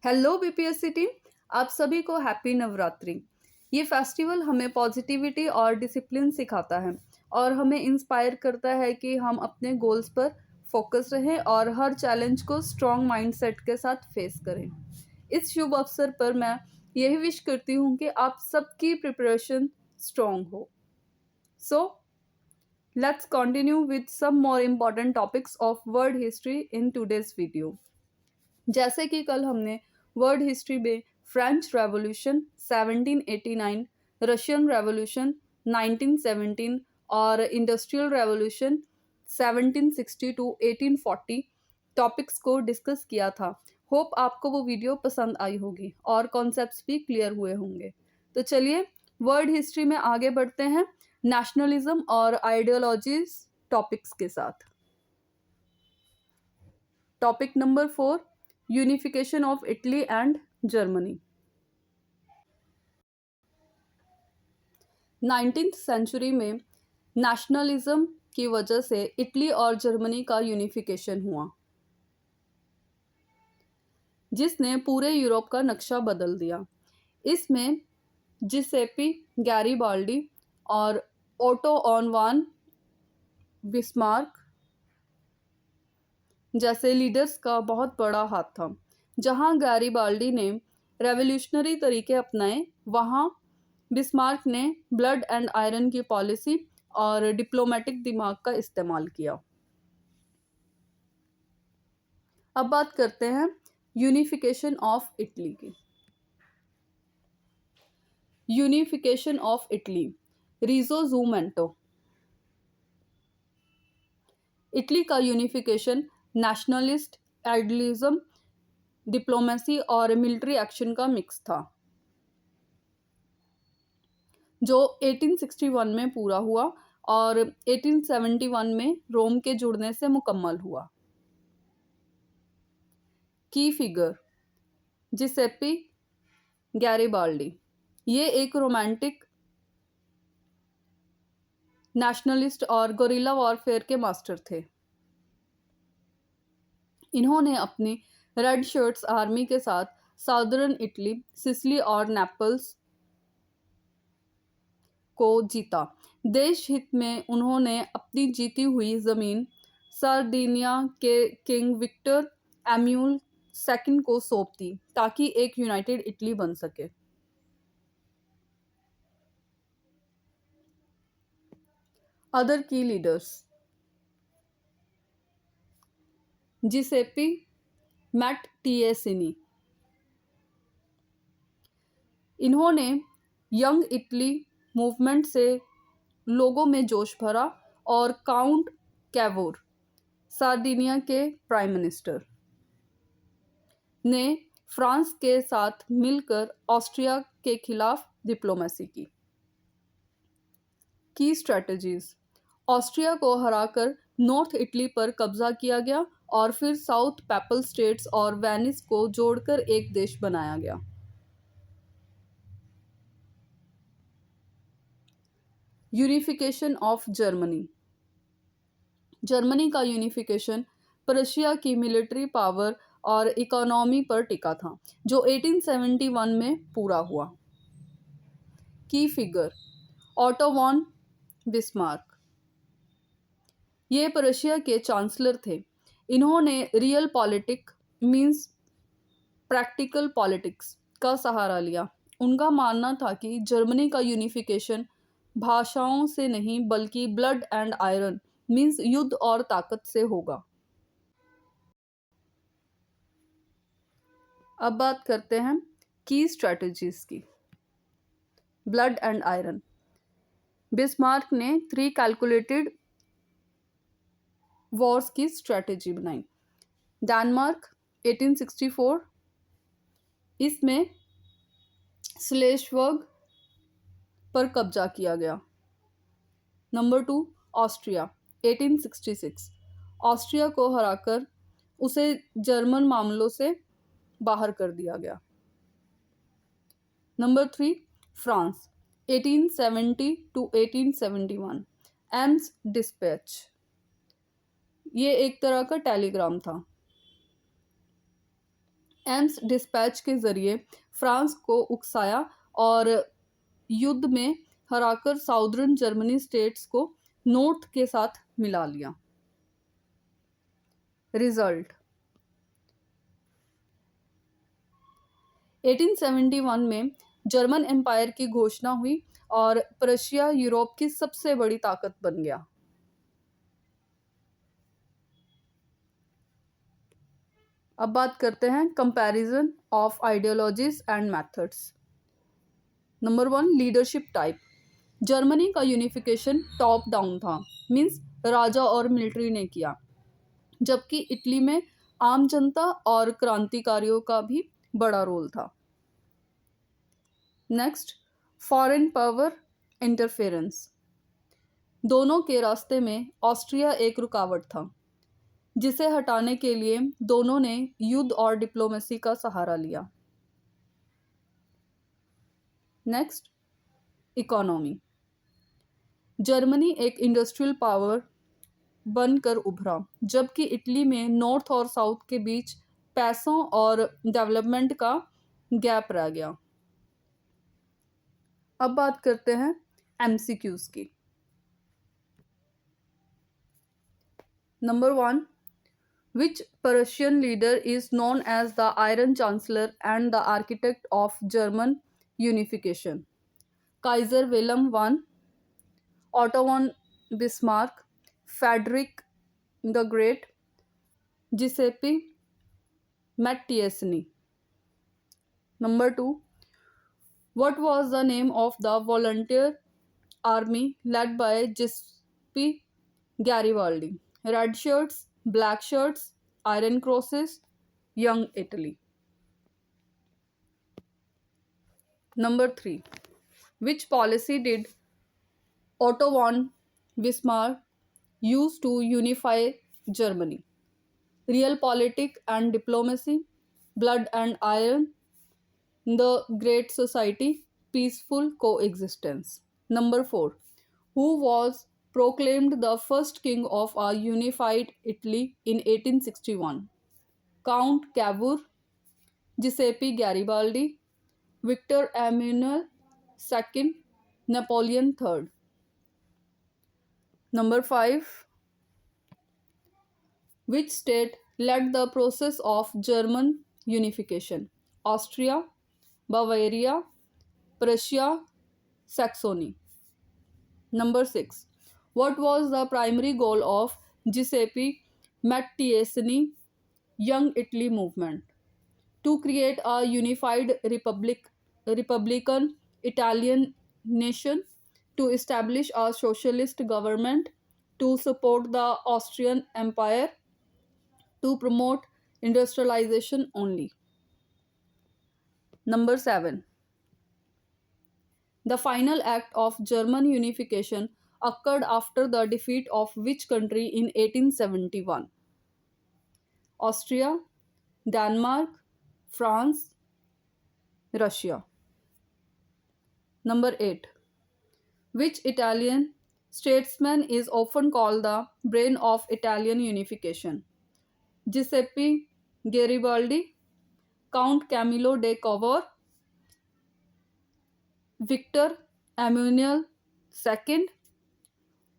Hello BPSC team, आप सभी को हैप्पी नवरात्रि। ये फेस्टिवल हमें पॉजिटिविटी और डिसिप्लिन सिखाता है और हमें इंस्पायर करता है कि हम अपने गोल्स पर फोकस रहें और हर चैलेंज को स्ट्रॉन्ग माइंडसेट के साथ फेस करें। इस शुभ अवसर पर मैं यही विश करती हूँ कि आप सबकी प्रिपरेशन स्ट्रॉन्ग हो। So let's continue with some more important topics of world history in today's video. जैसे कि कल हमने वर्ल्ड हिस्ट्री में फ्रेंच रेवोल्यूशन 1789, रशियन रेवोल्यूशन 1917 और इंडस्ट्रियल रेवोल्यूशन 1760 टू 1840 टॉपिक्स को डिस्कस किया था। होप आपको वो वीडियो पसंद आई होगी और कॉन्सेप्ट्स भी क्लियर हुए होंगे। तो चलिए वर्ल्ड हिस्ट्री में आगे बढ़ते हैं नेशनलिज्म और आइडियोलॉजीज टॉपिक्स के साथ। Topic number 4, unification of Italy and Germany. 19th century में नेशनलिज्म की वजह से इटली और जर्मनी का यूनिफिकेशन हुआ, जिसने पूरे यूरोप का नक्शा बदल दिया। इसमें जिसेपी गैरिबाल्डी और ओटो ऑन वान बिस्मार्क जैसे लीडर्स का बहुत बड़ा हाथ था। जहां गैरिबाल्डी ने रेवोल्यूशनरी तरीके अपनाए, वहां बिस्मार्क ने ब्लड एंड आयरन की पॉलिसी और डिप्लोमेटिक दिमाग का इस्तेमाल किया। अब बात करते हैं यूनिफिकेशन ऑफ इटली की। Unification of Italy, Risorgimento. Italy का यूनिफिकेशन नेशनलिस्ट, आइडियलिज्म, डिप्लोमेसी और मिलिट्री एक्शन का मिक्स था, जो 1861 में पूरा हुआ और 1871 में रोम के जुड़ने से मुकम्मल हुआ। की फिगर जिसेप्पी गैरिबाल्डी, ये एक रोमांटिक नेशनलिस्ट और गोरिल्ला वॉरफेयर के मास्टर थे। इन्होंने अपनी रेड शर्ट्स आर्मी के साथ साउदर्न इटली, सिसिली और नेपल्स को जीता। देश हित में उन्होंने अपनी जीती हुई जमीन सार्डिनिया के किंग विक्टर एम्यूल सेकंड को सौंप दी ताकि एक यूनाइटेड इटली बन सके। अदर की लीडर्स जिसेपी मैट्टिएसिनी, इन्होंने यंग इटली मूवमेंट से लोगों में जोश भरा और काउंट कैवोर, सार्डिनिया के प्राइम मिनिस्टर, ने फ्रांस के साथ मिलकर ऑस्ट्रिया के खिलाफ डिप्लोमेसी की। की स्ट्रेटजीज, ऑस्ट्रिया को हराकर नॉर्थ इटली पर कब्जा किया गया और फिर साउथ पेपल स्टेट्स और वेनिस को जोड़कर एक देश बनाया गया। यूनिफिकेशन ऑफ जर्मनी, जर्मनी का यूनिफिकेशन प्रशिया की मिलिट्री पावर और इकोनॉमी पर टिका था, जो 1871 में पूरा हुआ। की फिगर ऑटो वॉन बिस्मार्क, ये प्रशिया के चांसलर थे। इन्होंने real politic means practical politics का सहारा लिया। उनका मानना था कि जर्मनी का यूनिफिकेशन भाषाओं से नहीं बल्कि ब्लड एंड आयरन मींस युद्ध और ताकत से होगा। अब बात करते हैं की स्ट्रेटजीज की। ब्लड एंड आयरन, बिस्मार्क ने 3 कैलकुलेटेड वॉर्स की स्ट्रेटेजी बनाई। डेनमार्क 1864, इसमें स्लेशवर्ग पर कब्जा किया गया। नंबर 2, ऑस्ट्रिया 1866, ऑस्ट्रिया को हराकर उसे जर्मन मामलों से बाहर कर दिया गया। Number 3, France 1870 to 1871, Ems dispatch, ये एक तरह का टेलीग्राम था। एम्स डिस्पैच के जरिए फ्रांस को उकसाया और युद्ध में हराकर साउदर्न जर्मनी स्टेट्स को नॉर्थ के साथ मिला लिया। रिजल्ट 1871 में जर्मन एम्पायर की घोषणा हुई और प्रशिया यूरोप की सबसे बड़ी ताकत बन गया। अब बात करते हैं comparison of ideologies and methods. Number 1, leadership type. Germany का यूनिफिकेशन टॉप डाउन था, मींस राजा और मिलिट्री ने किया, जबकि इटली में आम जनता और क्रांतिकारियों का भी बड़ा रोल था। Next, foreign power interference. दोनों के रास्ते में ऑस्ट्रिया एक रुकावट था, जिसे हटाने के लिए दोनों ने युद्ध और डिप्लोमेसी का सहारा लिया। Next, economy. जर्मनी एक इंडस्ट्रियल पावर बनकर उभरा, जबकि इटली में नॉर्थ और साउथ के बीच पैसों और डेवलपमेंट का गैप रह गया। अब बात करते हैं एमसीक्यूज की। Number 1, which Prussian leader is known as the Iron Chancellor and the architect of German unification? Kaiser Wilhelm I, Otto von Bismarck, Frederick the Great, Giuseppe Matthiasini. Number 2, what was the name of the volunteer army led by Giuseppe Garibaldi? Red shirts, black shirts, Iron Crosses, Young Italy. Number 3, which policy did Otto von Bismarck use to unify Germany? Realpolitik and diplomacy, blood and iron, the Great Society, peaceful coexistence. Number 4, who was proclaimed the first king of a unified Italy in 1861? Count Cavour, Giuseppe Garibaldi, Victor Emmanuel II, Napoleon III. Number 5, which state led the process of German unification? Austria, Bavaria, Prussia, Saxony. Number 6, what was the primary goal of Giuseppe Matthiasini Young Italy movement? To create a unified republican Italian nation, to establish a socialist government, to support the Austrian Empire, to promote industrialization only. Number 7, the final act of German unification occurred after the defeat of which country in 1871? Austria, Denmark, France, Russia. Number 8, which Italian statesman is often called the brain of Italian unification? Giuseppe Garibaldi, Count Camillo de Cavour, Victor Emmanuel II,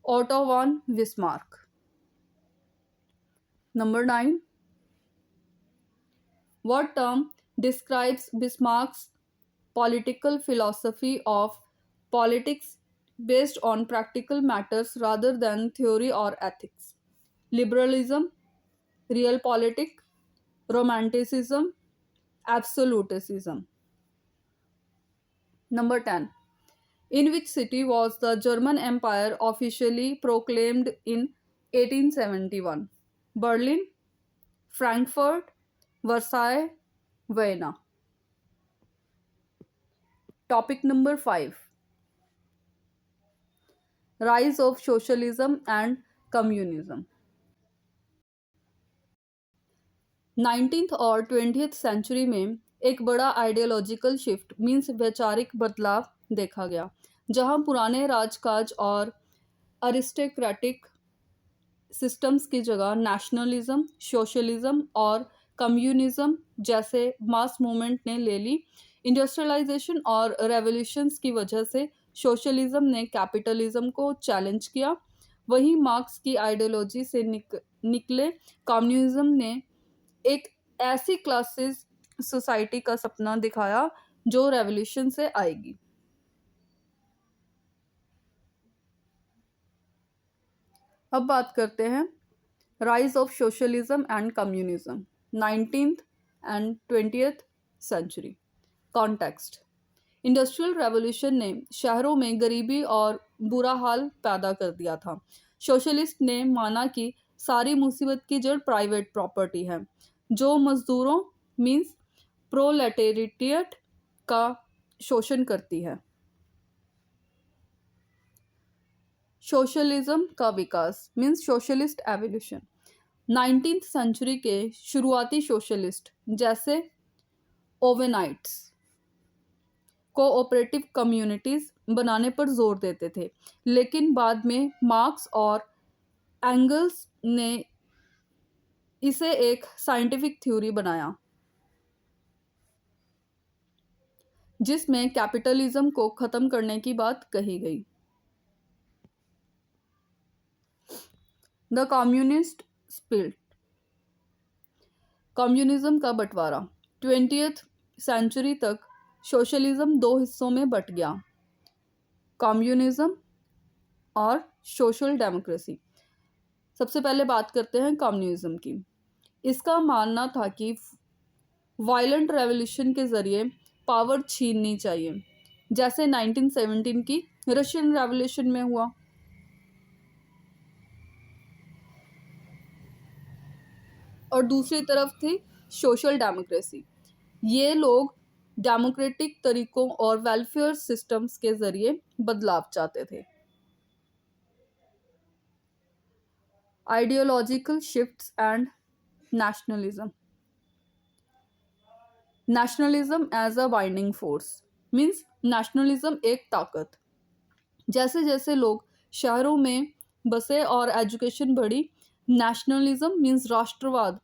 Otto von Bismarck. Number 9, what term describes Bismarck's political philosophy of politics based on practical matters rather than theory or ethics? Liberalism, realpolitik, romanticism, absolutism. Number 10, in which city was the German Empire officially proclaimed in 1871? Berlin, Frankfurt, Versailles, Vienna. Topic number 5, rise of socialism and communism. 19th और 20th century में एक बड़ा ideological shift means वैचारिक बदलाव देखा गया, जहां पुराने राजकाज और अरिस्टोक्रेटिक सिस्टम्स की जगह नेशनलिज्म, सोशलिज्म और कम्युनिज्म जैसे मास मूवमेंट ने ले ली। इंडस्ट्रियलाइजेशन और रेवोल्यूशंस की वजह से सोशलिज्म ने कैपिटलिज्म को चैलेंज किया। वहीं मार्क्स की आइडियोलॉजी से निकले कम्युनिज्म ने एक ऐसी क्लासेस सोसाइटी का सपना दिखाया जो रेवोल्यूशन से आएगी। अब बात करते हैं rise of socialism and communism, 19th and 20th century. Context: industrial revolution ने शहरों में गरीबी और बुरा हाल पैदा कर दिया था। सोशलिस्ट ने माना कि सारी मुसीबत की जड़ प्राइवेट प्रॉपर्टी है, जो मजदूरों मीन्स प्रोलेटेरिएट का शोषण करती है। सोशलिज्म का विकास means socialist evolution. 19th century के शुरुआती सोशलिस्ट जैसे ओवेनाइट्स कोऑपरेटिव कम्युनिटीज बनाने पर जोर देते थे, लेकिन बाद में मार्क्स और एंगल्स ने इसे एक साइंटिफिक थ्योरी बनाया जिसमें कैपिटलिज्म को खत्म करने की बात कही गई। द कम्युनिस्ट स्पिरिट, कम्युनिज्म का बंटवारा। 20th सेंचुरी तक सोशलिज्म दो हिस्सों में बंट गया, कम्युनिज्म और सोशल डेमोक्रेसी। सबसे पहले बात करते हैं कम्युनिज्म की। इसका मानना था कि वायलेंट रेवोल्यूशन के जरिए पावर छीननी चाहिए, जैसे 1917 की रशियन रेवोल्यूशन में हुआ। और दूसरी तरफ थी सोशल डेमोक्रेसी। ये लोग डेमोक्रेटिक तरीकों और वेलफेयर सिस्टम्स के जरिए बदलाव चाहते थे। Ideological shifts and nationalism. Nationalism as a binding force means nationalism एक ताकत। जैसे जैसे लोग शहरों में बसे और एजुकेशन बढ़ी, नेशनलिज्म मीन्स राष्ट्रवाद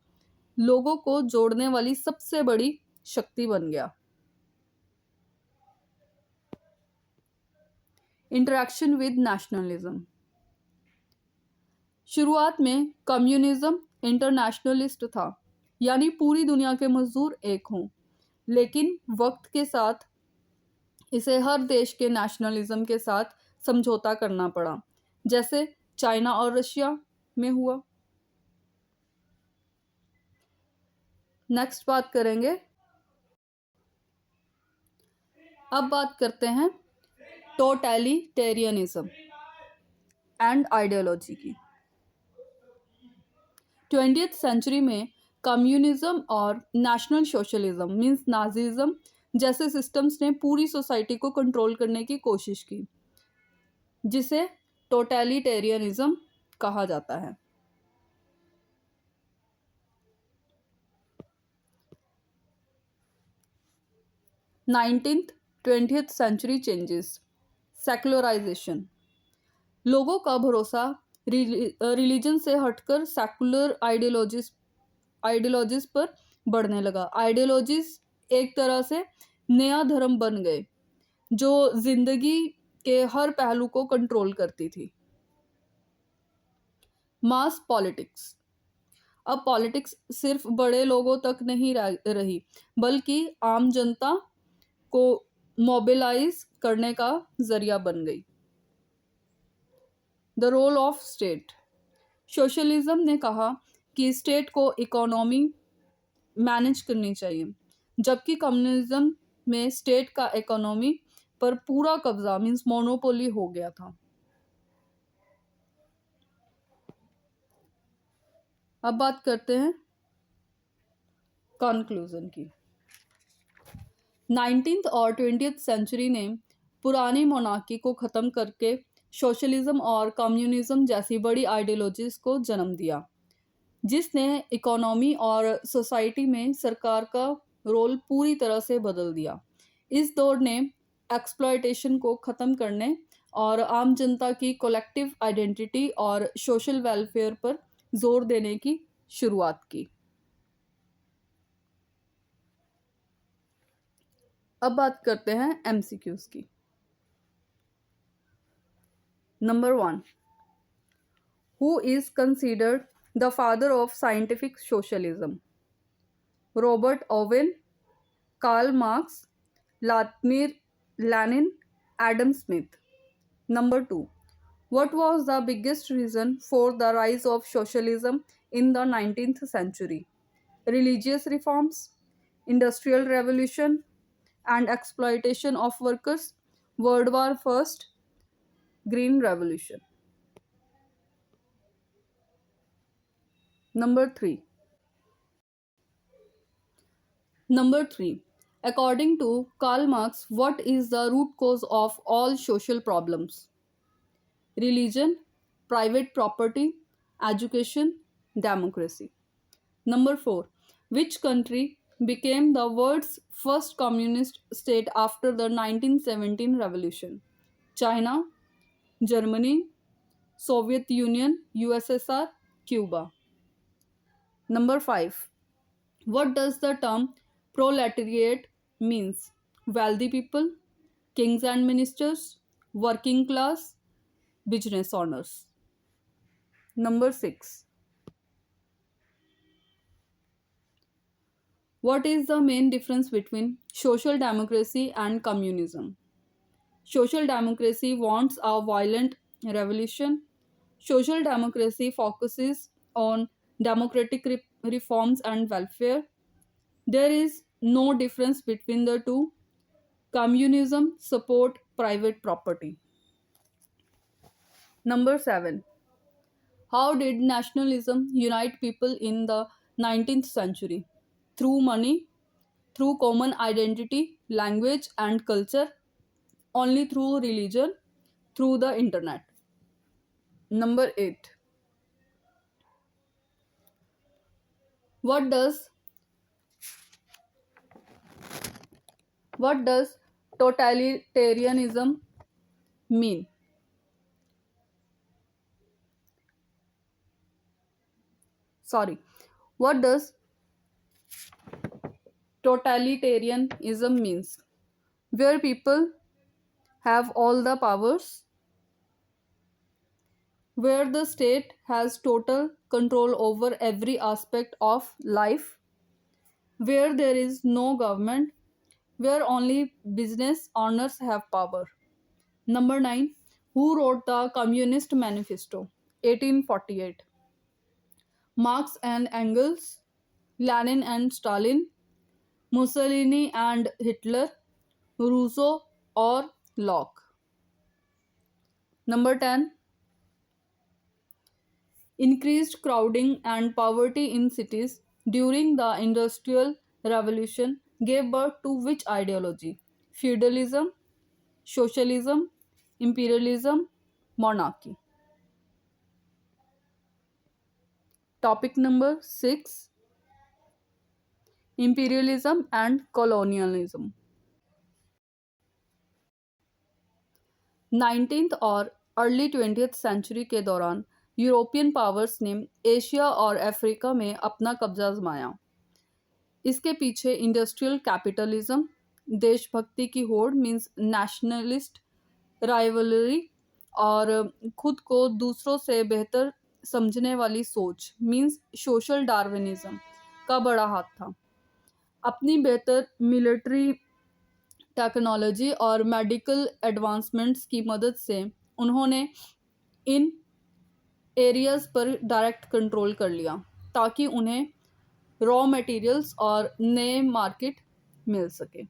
लोगों को जोड़ने वाली सबसे बड़ी शक्ति बन गया। Interaction with nationalism. शुरुआत में कम्युनिज्म इंटरनेशनलिस्ट था, यानी पूरी दुनिया के मजदूर एक हों, लेकिन वक्त के साथ इसे हर देश के नेशनलिज्म के साथ समझौता करना पड़ा, जैसे चाइना और रशिया में हुआ। नेक्स्ट बात करेंगे, अब बात करते हैं टोटलिटेरियनिज्म एंड आइडियोलॉजी की। 20th सेंचुरी में कम्युनिज्म और नेशनल सोशलिज्म मीन्स नाजीज्म जैसे सिस्टम्स ने पूरी सोसाइटी को कंट्रोल करने की कोशिश की, जिसे टोटलिटेरियनिज्म कहा जाता है। Nineteenth 20th century changes. Secularization. लोगों का भरोसा रिलीजन से हटकर सेकुलर आइडियोलॉजीज पर बढ़ने लगा। आइडियोलॉजीज एक तरह से नया धर्म बन गए जो जिंदगी के हर पहलू को कंट्रोल करती थी। मास पॉलिटिक्स। अब पॉलिटिक्स सिर्फ बड़े लोगों तक नहीं रही, बल्कि आम जनता को मोबिलाइज करने का जरिया बन गई। The role of state. Socialism ने कहा कि स्टेट को इकोनॉमी मैनेज करनी चाहिए, जबकि कम्युनिज्म में स्टेट का इकोनॉमी पर पूरा कब्जा मीन्स मोनोपोली हो गया था। अब बात करते हैं कंक्लूजन की। 19th और 20th सेंचुरी ने पुरानी मोनार्की को ख़त्म करके सोशलिज्म और कम्युनिज्म जैसी बड़ी आइडियोलॉजीज को जन्म दिया, जिसने इकोनॉमी और सोसाइटी में सरकार का रोल पूरी तरह से बदल दिया। इस दौर ने एक्सप्लॉयटेशन को ख़त्म करने और आम जनता की कलेक्टिव आइडेंटिटी और सोशल वेलफेयर पर जोर देने की शुरुआत की। अब बात करते हैं एमसीक्यूज की। Number 1, who is considered the father of scientific socialism? Robert Owen, Karl Marx, Vladimir Lenin, Adam Smith. Number 2. What was the biggest reason for the rise of socialism in the 19th century? Religious reforms, industrial revolution, and exploitation of workers, World War First, Green Revolution. Number 3. Number 3. According to Karl Marx, what is the root cause of all social problems? Religion, private property, education, democracy. Number 4. Which country became the world's first communist state after the 1917 revolution? China, Germany, Soviet Union, USSR, Cuba. Number 5. What does the term proletariat means? Wealthy people, kings and ministers, working class, business owners. Number 6. What is the main difference between social democracy and communism? Social democracy wants a violent revolution. Social democracy focuses on democratic reforms and welfare. There is no difference between the two. Communism support private property. Number 7. How did nationalism unite people in the 19th century? Through money, through common identity, language, and culture, only through religion, through the internet. Number 8. What does what does totalitarianism mean? Sorry. What does totalitarianism means? Where people have all the powers, where the state has total control over every aspect of life, where there is no government, where only business owners have power. Number 9. Who wrote the Communist Manifesto? 1848. Marx and Engels, Lenin and Stalin, Mussolini and Hitler, Rousseau or Locke. Number 10. Increased crowding and poverty in cities during the Industrial Revolution gave birth to which ideology? Feudalism, socialism, imperialism, monarchy. Topic number 6. Imperialism and colonialism. 19th और early 20th century के दौरान European powers ने Asia और Africa में अपना कब्जा जमाया। इसके पीछे इंडस्ट्रियल कैपिटलिज्म, देशभक्ति की होड़ मीन्स नेशनलिस्ट राइवलरी और खुद को दूसरों से बेहतर समझने वाली सोच मीन्स सोशल डार्विनिज्म का बड़ा हाथ था। अपनी बेहतर मिलिट्री टेक्नोलॉजी और मेडिकल एडवांसमेंट्स की मदद से उन्होंने इन एरियाज पर डायरेक्ट कंट्रोल कर लिया ताकि उन्हें रॉ मटेरियल्स और नए मार्केट मिल सके।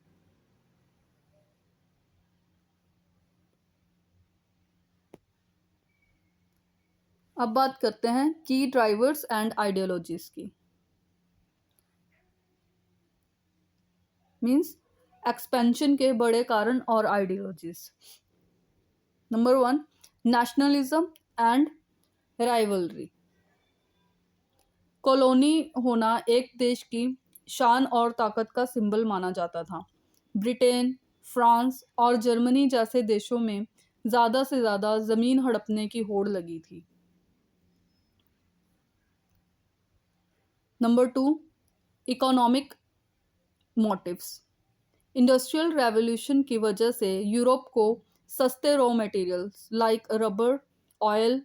अब बात करते हैं की ड्राइवर्स एंड आइडियोलॉजीज की। मीन्स एक्सपेंशन के बड़े कारण और ideologies. Number 1, nationalism and rivalry. Colony होना एक देश की शान और ताकत का सिंबल माना जाता था। ब्रिटेन, फ्रांस और जर्मनी जैसे देशों में ज़्यादा से ज़्यादा ज़मीन हड़पने की होड़ लगी थी। Number 2, economic motives. Industrial revolution की वजह से यूरोप को सस्ते raw materials like rubber, oil,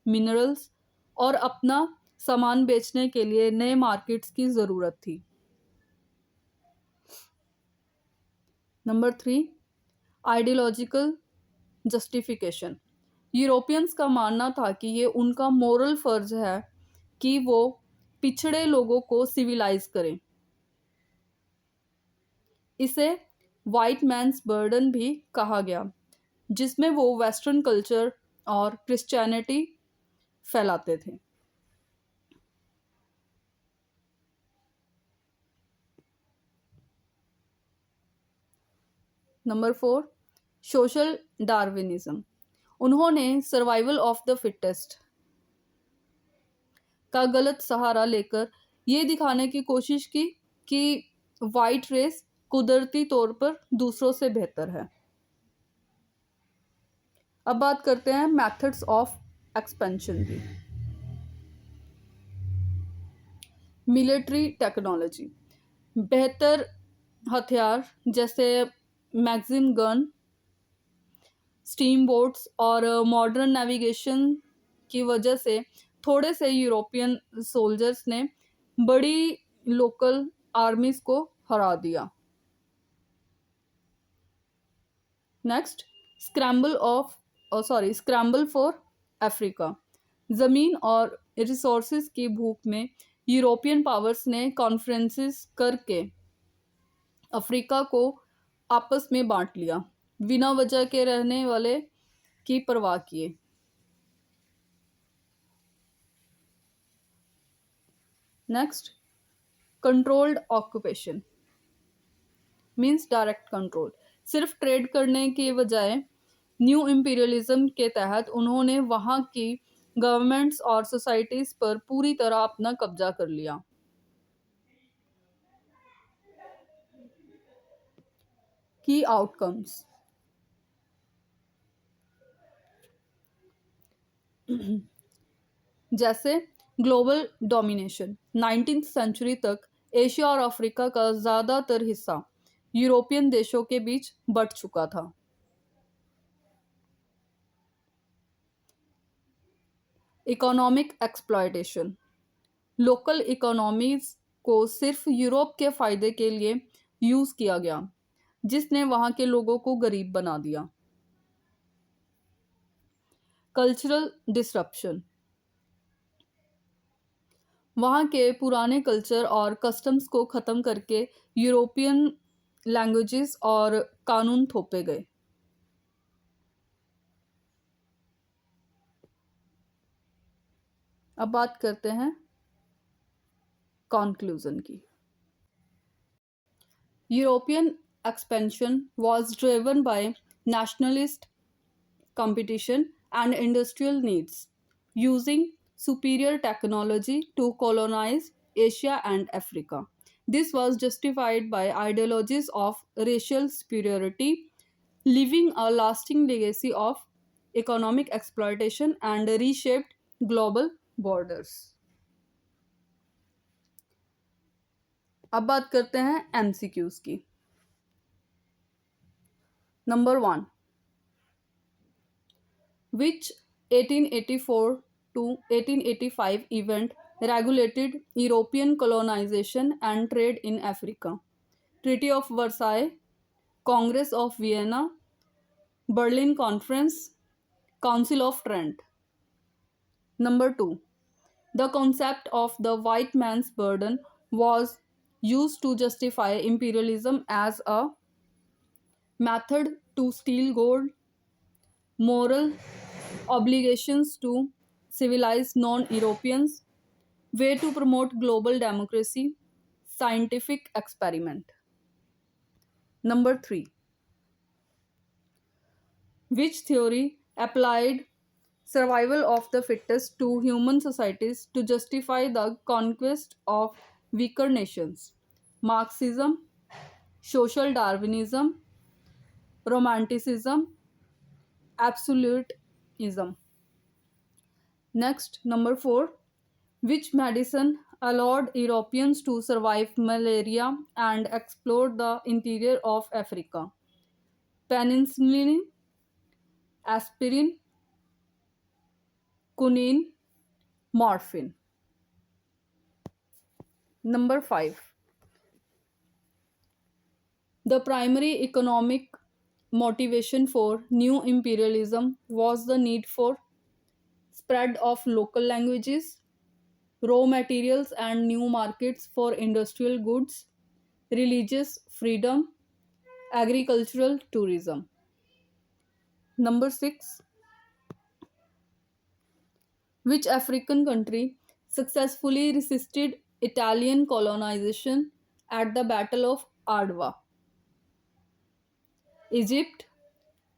minerals और अपना सामान बेचने के लिए नए मार्केट्स की ज़रूरत थी। Number 3, ideological justification. यूरोपियंस का मानना था कि ये उनका मोरल फर्ज है कि वो पिछड़े लोगों को सिविलाइज करें। इसे वाइट मैन्स बर्डन भी कहा गया, जिसमें वो वेस्टर्न कल्चर और क्रिश्चियनिटी फैलाते थे। Number 4, social Darwinism. उन्होंने सर्वाइवल ऑफ द फिटेस्ट का गलत सहारा लेकर ये दिखाने की कोशिश की कि वाइट रेस कुदरती तौर पर दूसरों से बेहतर है। अब बात करते हैं मेथड्स ऑफ एक्सपेंशन की। Military technology. बेहतर हथियार जैसे मैगजीन गन, स्टीम बोट्स और मॉडर्न नेविगेशन की वजह से थोड़े से यूरोपियन सोल्जर्स ने बड़ी लोकल आर्मीज को हरा दिया। Next, scramble for Africa. ज़मीन और रिसोर्सेज की भूख में यूरोपियन पावर्स ने कॉन्फ्रेंसेस करके अफ्रीका को आपस में बांट लिया, बिना वजह के रहने वाले की परवाह किए। Next, controlled occupation means direct control. सिर्फ ट्रेड करने के बजाय न्यू इंपीरियलिज्म के तहत उन्होंने वहां की गवर्नमेंट्स और सोसाइटीज पर पूरी तरह अपना कब्जा कर लिया। की आउटकम्स। जैसे ग्लोबल डोमिनेशन। 19th सेंचुरी तक एशिया और अफ्रीका का ज़्यादातर हिस्सा यूरोपियन देशों के बीच बंट चुका था। Economic exploitation. लोकल इकोनॉमीज को सिर्फ यूरोप के फ़ायदे के लिए यूज़ किया गया, जिसने वहाँ के लोगों को गरीब बना दिया। Cultural disruption. वहाँ के पुराने कल्चर और कस्टम्स को ख़त्म करके यूरोपियन लैंग्वेजेस और कानून थोपे गए। अब बात करते हैं कॉन्क्लूजन की। European expansion was driven by nationalist competition and industrial needs, using superior technology to colonize Asia and Africa. This was justified by ideologies of racial superiority, leaving a lasting legacy of economic exploitation and reshaped global borders. अब बात करते हैं MCQs की। Number 1, which 1884 to 1885 event regulated European colonization and trade in Africa? Treaty of Versailles, Congress of Vienna, Berlin Conference, Council of Trent. Number 2, the concept of the white man's burden was used to justify imperialism as a method to steal gold, moral obligations to civilized non-Europeans, way to promote global democracy, scientific experiment. Number 3, which theory applied survival of the fittest to human societies to justify the conquest of weaker nations? Marxism, social Darwinism, romanticism, absolutism. Next, number 4, which medicine allowed Europeans to survive malaria and explore the interior of Africa. Penicillin, aspirin, quinine, morphine. Number 5. The primary economic motivation for new imperialism was the need for spread of local languages, raw materials and new markets for industrial goods, religious freedom, agricultural tourism. Number 6. Which African country successfully resisted Italian colonization at the Battle of Adwa? Egypt,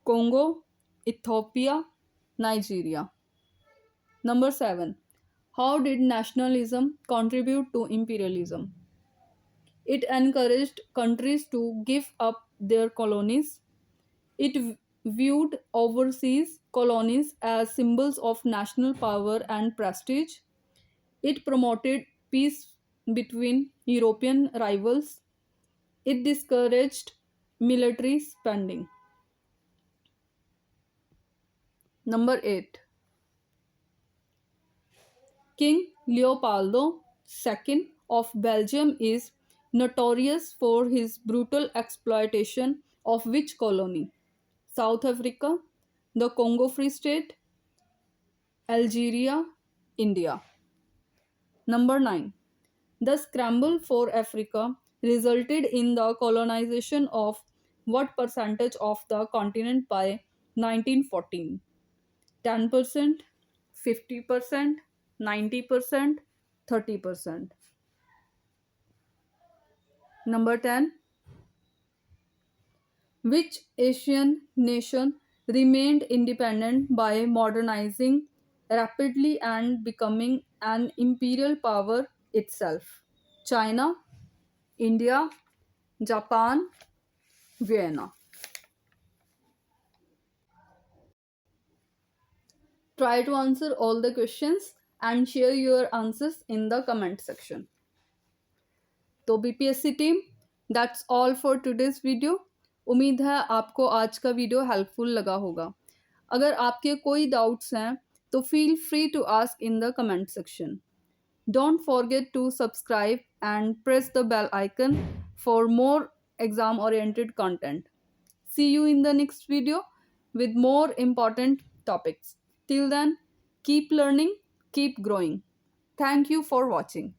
Congo, Ethiopia, Nigeria. Number 7. How did nationalism contribute to imperialism? It encouraged countries to give up their colonies. It viewed overseas colonies as symbols of national power and prestige. It promoted peace between European rivals. It discouraged military spending. Number 8. King Leopoldo II of Belgium is notorious for his brutal exploitation of which colony? South Africa, the Congo Free State, Algeria, India. Number 9. The scramble for Africa resulted in the colonization of what percentage of the continent by 1914? 10%, 50%, 90%, 30%. Number 10. Which Asian nation remained independent by modernizing rapidly and becoming an imperial power itself? China, India, Japan, Vienna. Try to answer all the questions and share your answers in the comment section. तो BPSC team, that's all for today's video. उम्मीद है आपको आज का video helpful लगा होगा। अगर आपके कोई डाउट्स हैं तो feel free to ask in the comment section. Don't forget to subscribe and press the bell icon for more exam oriented content. See you in the next video with more important topics. Till then, keep learning, keep growing. Thank you for watching.